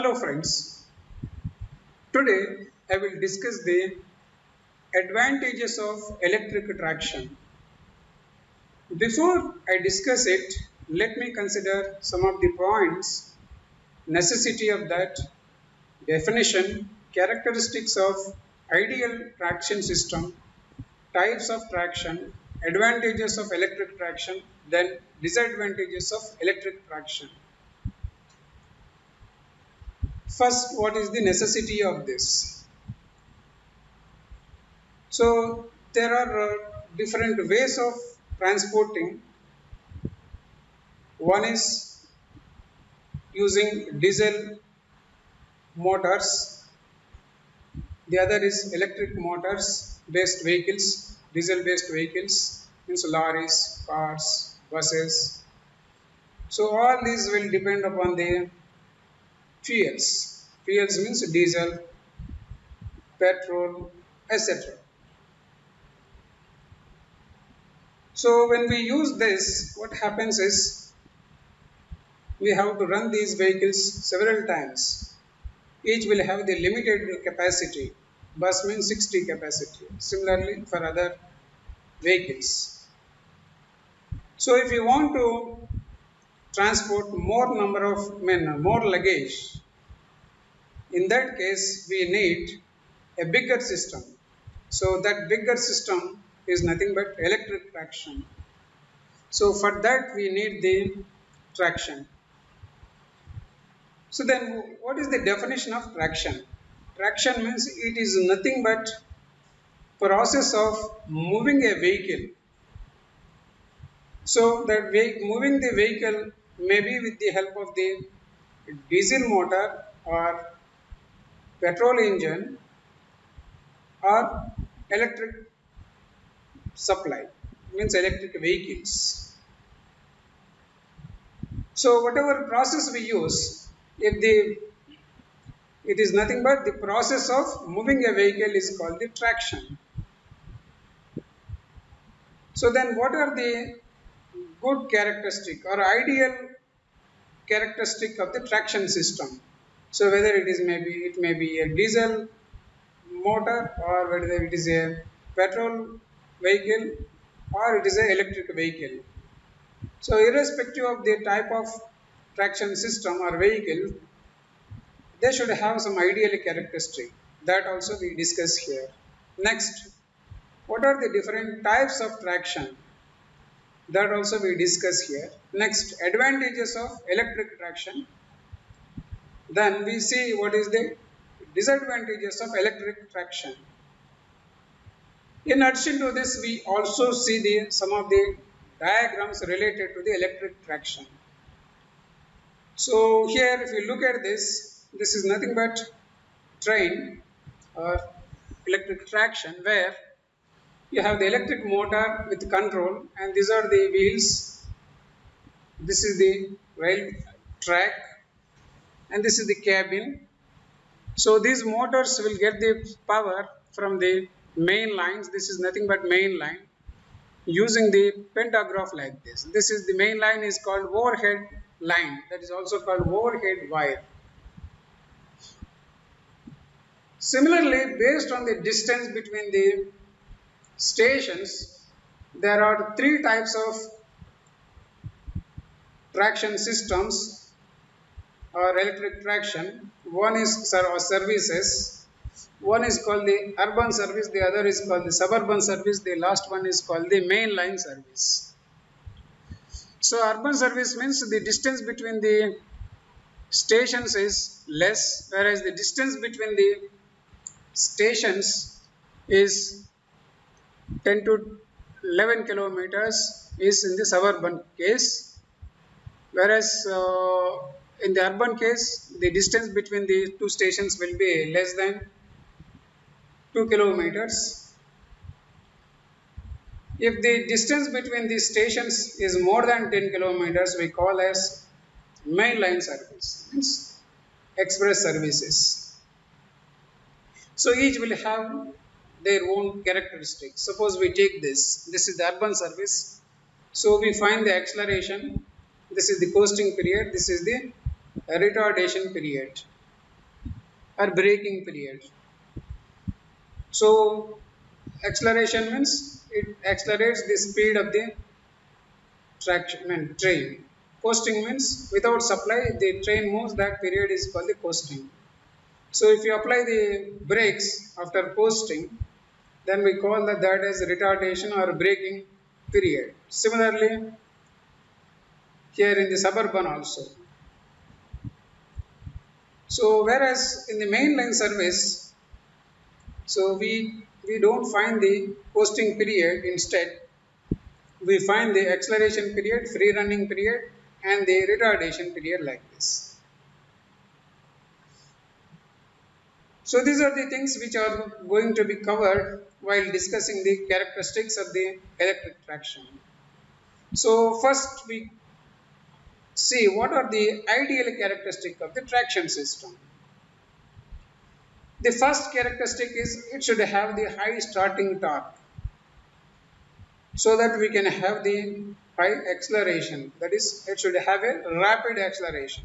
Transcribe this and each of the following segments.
Hello friends, today I will discuss the advantages of electric traction. Before I discuss it, let me consider some of the points, necessity of that, definition, characteristics of ideal traction system, types of traction, advantages of electric traction, then disadvantages of electric traction. First, what is the necessity of this? So there are different ways of transporting. One is using diesel motors, the other is electric motors based vehicles, diesel based vehicles, means lorries, cars, buses. So all these will depend upon the fuels. Fuels means diesel, petrol, etc. So when we use this, what happens is we have to run these vehicles several times. Each will have the limited capacity. Bus means 60 capacity. Similarly for other vehicles. So if you want to transport more number of men, more luggage, in that case we need a bigger system. So that bigger system is nothing but electric traction. So for that we need the traction. So then what is the definition of traction? Traction means it is nothing but process of moving a vehicle. So that moving the vehicle may be with the help of the diesel motor or petrol engine or electric supply, means electric vehicles. So whatever process we use, if it is nothing but the process of moving a vehicle is called the traction. So then what are the good characteristic or ideal characteristic of the traction system? So whether it may be a diesel motor or whether it is a petrol vehicle or it is an electric vehicle. So irrespective of the type of traction system or vehicle, they should have some ideal characteristic. That also we discuss here. Next, what are the different types of traction? That also we discuss here. Next, advantages of electric traction. Then we see what is the disadvantages of electric traction. In addition to this, we also see some of the diagrams related to the electric traction. So here if you look at this is nothing but train or electric traction where you have the electric motor with control and these are the wheels. This is the rail track and this is the cabin. So these motors will get the power from the main lines. This is nothing but main line using the pantograph like this. This is the main line is called overhead line, that is also called overhead wire. Similarly, based on the distance between the stations, there are three types of traction systems or electric traction. One is services. One is called the urban service, the other is called the suburban service, the last one is called the mainline service. So urban service means the distance between the stations is less, whereas the distance between the stations is 10 to 11 kilometers is in the suburban case, whereas in the urban case the distance between the two stations will be less than 2 kilometers. If the distance between the stations is more than 10 kilometers, we call as mainline service, means express services. So each will have their own characteristics. Suppose we take this is the urban service. So we find the acceleration, this is the coasting period, this is the retardation period. or braking period. So acceleration means it accelerates the speed of the train. Coasting means without supply the train moves, that period is called the coasting. So if you apply the brakes after coasting, then we call that as retardation or braking period. Similarly, here in the suburban also. So whereas in the mainline service, so we don't find the coasting period. Instead, we find the acceleration period, free running period, and the retardation period like this. So these are the things which are going to be covered while discussing the characteristics of the electric traction. So first we see what are the ideal characteristics of the traction system. The first characteristic is it should have the high starting torque so that we can have the high acceleration. That is, it should have a rapid acceleration.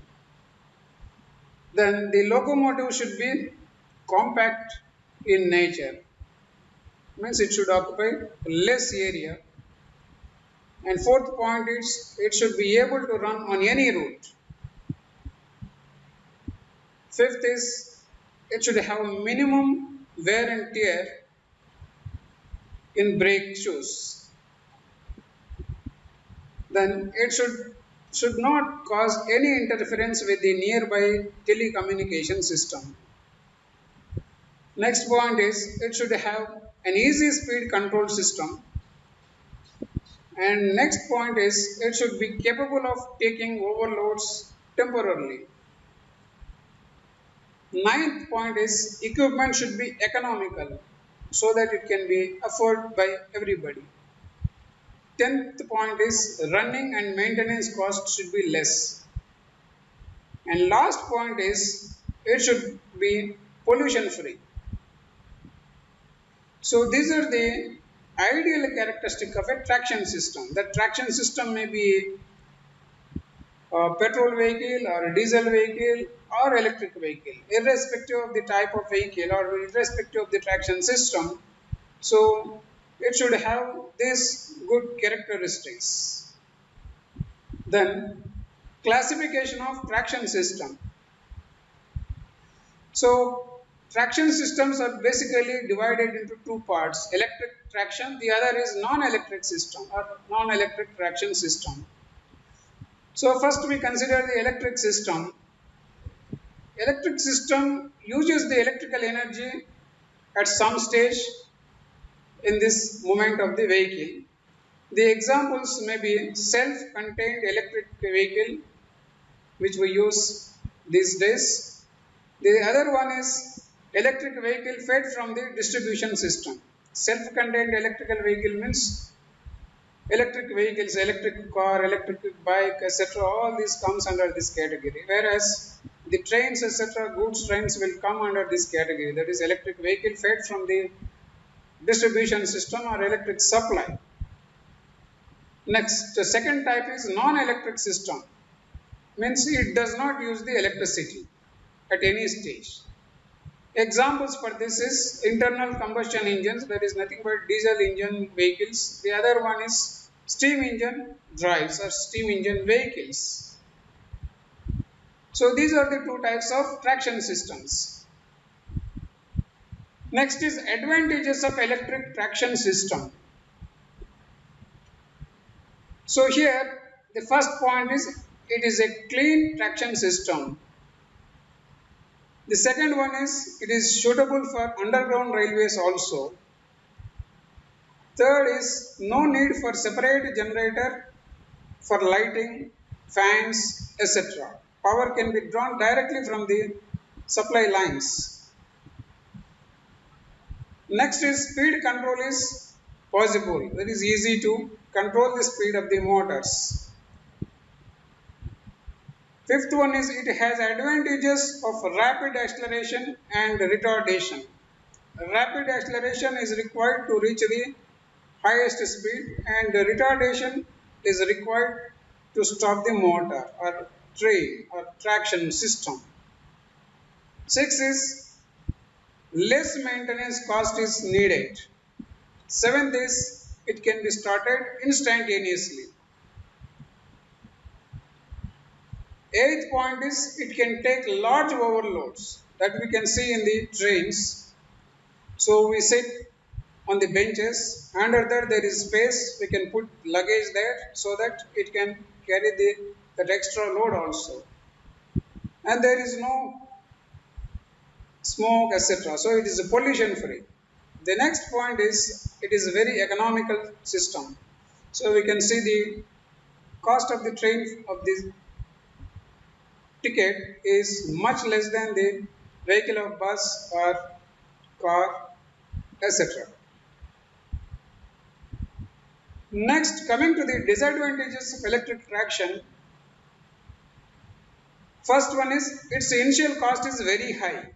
Then the locomotive should be compact in nature, means it should occupy less area. And fourth point is it should be able to run on any route. Fifth is it should have minimum wear and tear in brake shoes. Then it should not cause any interference with the nearby telecommunication system. Next point is it should have an easy speed control system. And next point is it should be capable of taking overloads temporarily. Ninth point is equipment should be economical so that it can be afforded by everybody. 10th point is running and maintenance cost should be less. And last point is it should be pollution free. So these are the ideal characteristic of a traction system. The traction system may be a petrol vehicle or a diesel vehicle or electric vehicle, irrespective of the type of vehicle or irrespective of the traction system. So it should have these good characteristics. Then classification of traction system. So traction systems are basically divided into two parts: electric traction, the other is non-electric system or non-electric traction system. So first we consider the electric system. Electric system uses the electrical energy at some stage in this movement of the vehicle. The examples may be self-contained electric vehicle, which we use these days. The other one is electric vehicle fed from the distribution system. Self-contained electrical vehicle means electric vehicles, electric car, electric bike, etc. All these comes under this category. Whereas the trains, etc., goods trains will come under this category. That is electric vehicle fed from the distribution system or electric supply. Next, the second type is non-electric system. Means it does not use the electricity at any stage. Examples for this is internal combustion engines, that is nothing but diesel engine vehicles. The other one is steam engine drives or steam engine vehicles. So these are the two types of traction systems. Next is advantages of electric traction system. So here the first point is it is a clean traction system. The second one is it is suitable for underground railways also. Third is no need for separate generator for lighting, fans, etc. Power can be drawn directly from the supply lines. Next is speed control is possible. That is easy to control the speed of the motors. Fifth one is it has advantages of rapid acceleration and retardation. Rapid acceleration is required to reach the highest speed and retardation is required to stop the motor or train or traction system. Six is less maintenance cost is needed. Seventh is it can be started instantaneously. Eighth point is it can take large overloads that we can see in the trains. So we sit on the benches, under there is space, we can put luggage there so that it can carry that extra load also. And there is no smoke, etc. So it is a pollution free. The next point is it is a very economical system. So we can see the cost of the train of this ticket is much less than the vehicle of bus or car, etc. Next, coming to the disadvantages of electric traction, first one is its initial cost is very high.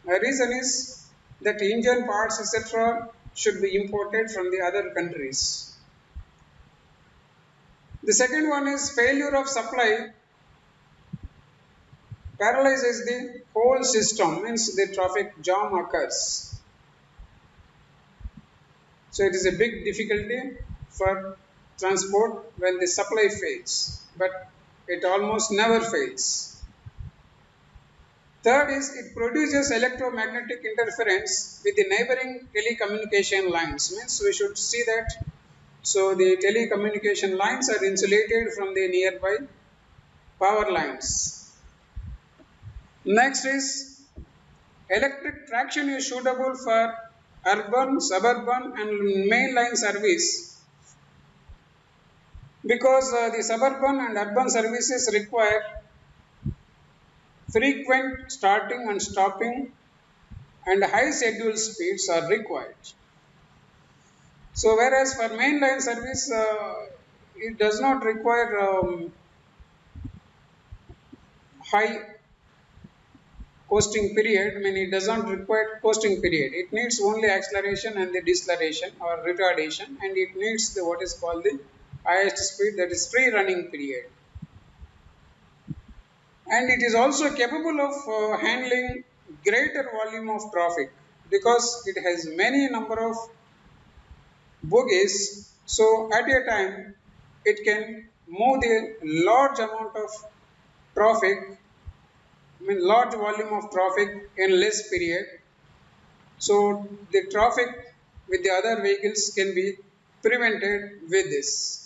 The reason is that engine parts, etc., should be imported from the other countries. The second one is failure of supply paralyzes the whole system, means the traffic jam occurs. So it is a big difficulty for transport when the supply fails, but it almost never fails. Third is it produces electromagnetic interference with the neighboring telecommunication lines. Means we should see that. So the telecommunication lines are insulated from the nearby power lines. Next is electric traction is suitable for urban, suburban and mainline service because the suburban and urban services require frequent starting and stopping and high schedule speeds are required. So whereas for mainline service, it does not require high coasting period. I mean, it does not require coasting period. It needs only acceleration and the deceleration or retardation, and it needs the what is called the highest speed, that is free running period. And it is also capable of handling greater volume of traffic because it has many number of bogies. So at a time, it can move the large amount of traffic, I mean large volume of traffic in less period. So the traffic with the other vehicles can be prevented with this.